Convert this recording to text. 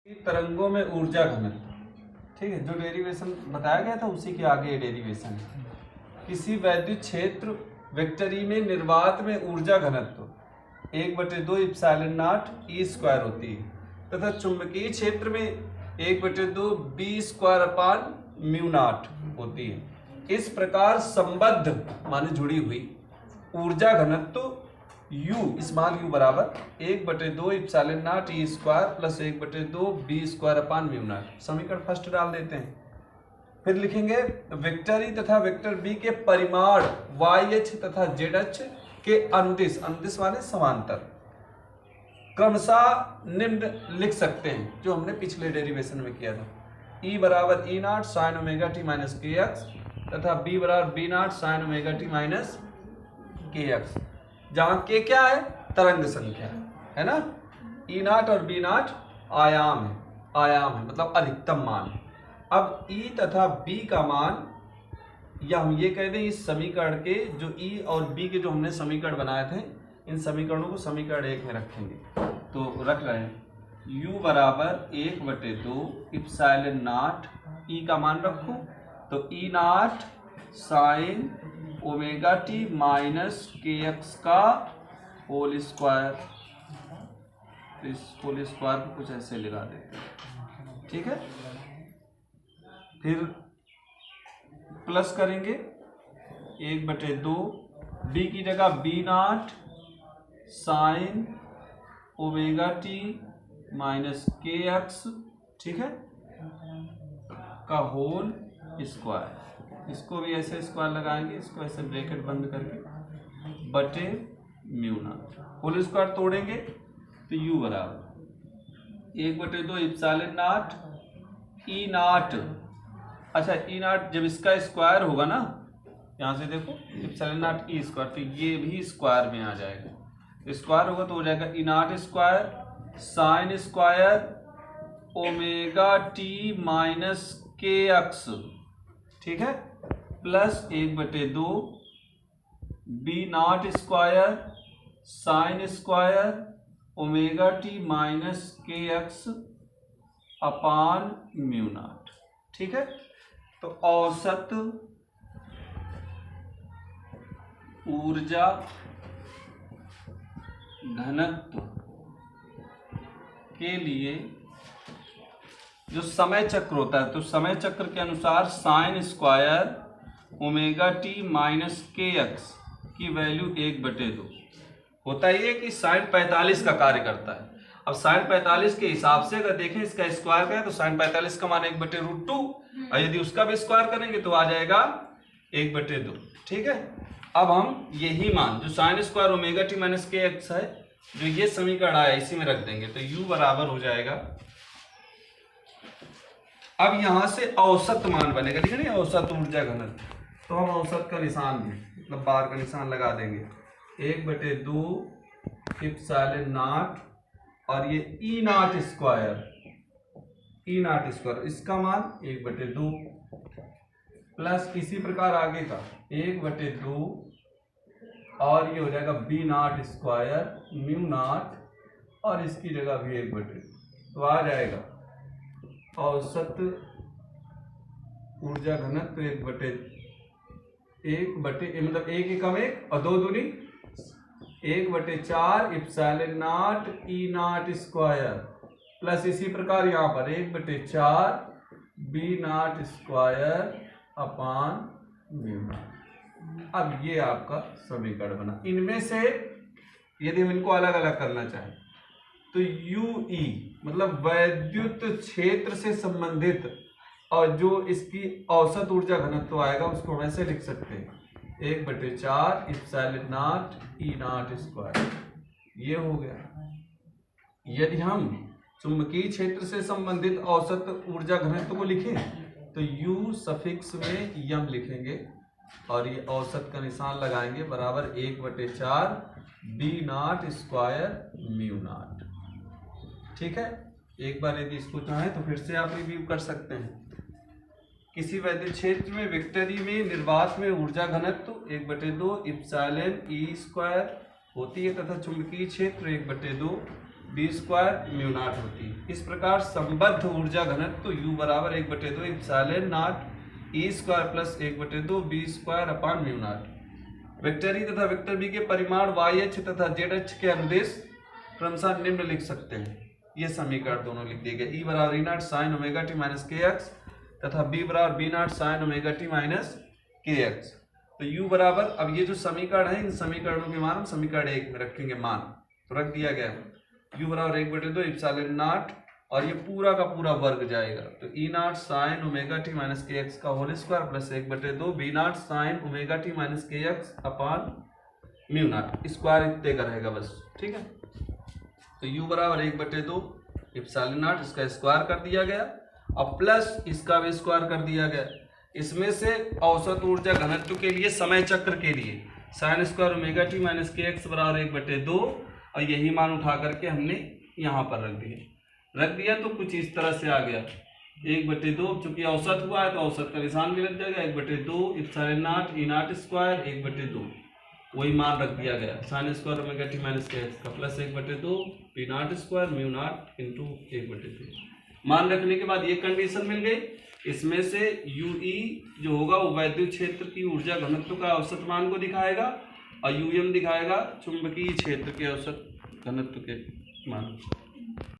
तरंगों में ऊर्जा घनत्व, ठीक है, जो डेरिवेशन बताया गया था उसी के आगे डेरिवेशन है। किसी वैद्युत क्षेत्र वेक्टरी में निर्वात में ऊर्जा घनत्व 1/2 इप्सिलॉन नॉट ई स्क्वायर होती है तथा चुंबकीय क्षेत्र में 1/2 b square upon mu naught होती है। इस प्रकार संबद्ध माने जुड़ी हुई ऊर्जा घनत्व U स्मॉल u बराबर 1/2 epsilon naught e square plus 1/2 b square upon mu naught. समीकरण फर्स्ट डाल देते हैं, फिर लिखेंगे वेक्टर ई तथा वेक्टर बी के परिमाण YH तथा ZH के अनुदिश, अनुदिश माने समांतर, क्रमशः निम्न लिख सकते हैं जो हमने पिछले डेरिवेशन में किया था। E बराबर E not sine omega t minus k x तथा B बराबर B not sine omega t minus k x, जहां के क्या है, तरंग संख्या है ना। E नॉट और B नॉट आयाम है मतलब अधिकतम मान। अब E तथा B का मान, या हम ये कह दें इस समीकरण के जो E और B के जो हमने समीकरण बनाए थे, इन समीकरणों को समीकरण 1 में रखेंगे। तो रख रहे हैं U बराबर 1/2 इप्सिलॉन नॉट E का मान रखो तो E not sine omega t minus k x का होल स्क्वायर। तो इस होल स्क्वायर को कुछ ऐसे लगा देते हैं, ठीक है। फिर प्लस करेंगे 1/2 बी की जगह b naught sine omega t minus k x, ठीक है, का होल स्क्वायर। इसको भी ऐसे स्क्वायर लगाएंगे, इसको ऐसे ब्रैकेट बंद करके बटे म्यू नॉट। होल स्क्वायर तोड़ेंगे तो U बराबर 1/2 इप्सिलॉन नॉट E नॉट। अच्छा, E नॉट जब इसका स्क्वायर होगा ना, यहाँ से देखो इप्सिलॉन नॉट E स्क्वायर, तो ये भी स्क्वायर में आ जाएगा। स्क्वायर होगा तो हो जाएगा E naught square sine square omega t minus k x, ठीक है, plus 1/2 B naught square sine square omega t minus k x upon mu naught, ठीक है। तो औसत ऊर्जा घनत्व के लिए जो समय चक्र होता है, तो समय चक्र के अनुसार sign square omega t minus k x की वैल्यू 1/2 होता ही है कि साइन 45 का कार्य करता है। अब साइन 45 के हिसाब से अगर देखें इसका स्क्वायर करें तो साइन 45 का मान 1/√2, और यदि उसका भी स्क्वायर करेंगे तो आ जाएगा 1/2, ठीक है। अब हम यही मान जो sign square omega t minus k x है, जो ये समीकरण आया इसी में रख देंगे तो U बराबर हो जाएगा। अब यहां से औसत मान बनेगा, ठीक है ना, औसत ऊर्जा घनत्व। तो हम औसत का निशान भी मतलब बार का निशान लगा देंगे 1/2 इप्सिलॉन नॉट और ये E नॉट स्क्वायर, इसका मान 1/2 प्लस इसी प्रकार आगे का 1/2 और ये हो जाएगा B not square mu naught और इसकी जगह भी 1/2, तो आ जाएगा औसत ऊर्जा घनत्व 1 मतलब 1 एकम 1 और 2 दूनी 1/4 epsilon not E naught square plus इसी प्रकार यहाँ पर 1/4 B not square upon mu not. अब ये आपका समीकरण बना। इनमें से यदि हम इनको अलग अलग करना चाहें तो UE मतलब वैद्युत क्षेत्र से संबंधित और जो इसकी औसत ऊर्जा घनत्व आएगा उसको वैसे लिख सकते हैं 1/4 epsilon not E naught square, ये हो गया। यदि हम चुंबकीय क्षेत्र से संबंधित औसत ऊर्जा घनत्व को लिखें तो U सफिक्स में यम लिखेंगे और ये औसत का निशान लगाएंगे बराबर 1/4 B not square mu naught, ठीक है। एक बार यदि इसको चाहें तो फिर से आप रिव्यू कर सकते हैं। किसी वैद्युत क्षेत्र में वेक्टर ई में निर्वात में ऊर्जा घनत्व 1/2 इप्सिलॉन E स्क्वायर होती है तथा चुंबकीय क्षेत्र 1/2 बी स्क्वायर म्यू नॉट होती है। इस प्रकार संबद्ध ऊर्जा घनत्व U बराबर 1/2 epsilon naught e square plus 1/2 b square upon mu naught. Vector e तथा वेक्टर बी के परिमाण वाई अक्ष तथा जेड अक्ष के अनुदेश क्रमशः निम्न लिख सकते हैं। ये समीकरण दोनों लिख दिए गए। ई बराबर E naught sine omega t minus k x तथा बी बराबर B naught sine omega t minus k x. तो U बराबर, अब ये जो समीकरण है इन समीकरणों के मान हम समीकरण 1 में रखेंगे मान, तो रख दिया गया U बराबर 1/2 इप्सिलॉन नॉट और ये पूरा का पूरा वर्ग जाएगा, तो E naught sine omega t minus k x का whole square plus 1/2 B naught sine omega t minus k x upon mu naught, square इतने का रहेगा बस, ठीक है। तो U बराबर 1/2 इप्सिलॉन नॉट, इसका स्क्वायर कर दिया गया, अब प्लस इसका भी स्क्वायर कर दिया गया। इसमें से औसत ऊर्जा घनत्व के लिए समय चक्र के लिए sign square omega t minus k x बराबर 1/2 और यही मान उठा करके हमने यहाँ पर रख दिया तो कुछ इस तरह से आ गया 1/2। चूंकि औसत हुआ है तो औसत का निशान भी लग जाएगा 1/2 epsilon naught E not square 1/2, वही मान रख दिया गया sign square omega t minus k x का plus 1/2 P not square mu naught into 1/2। मान रखने के बाद ये कंडीशन मिल गई। इसमें से यूई जो होगा वो वैद्युत क्षेत्र की ऊर्जा घनत्व का औसत मान को दिखाएगा और यूएम दिखाएगा चुंबकीय क्षेत्र के औसत घनत्व के मान।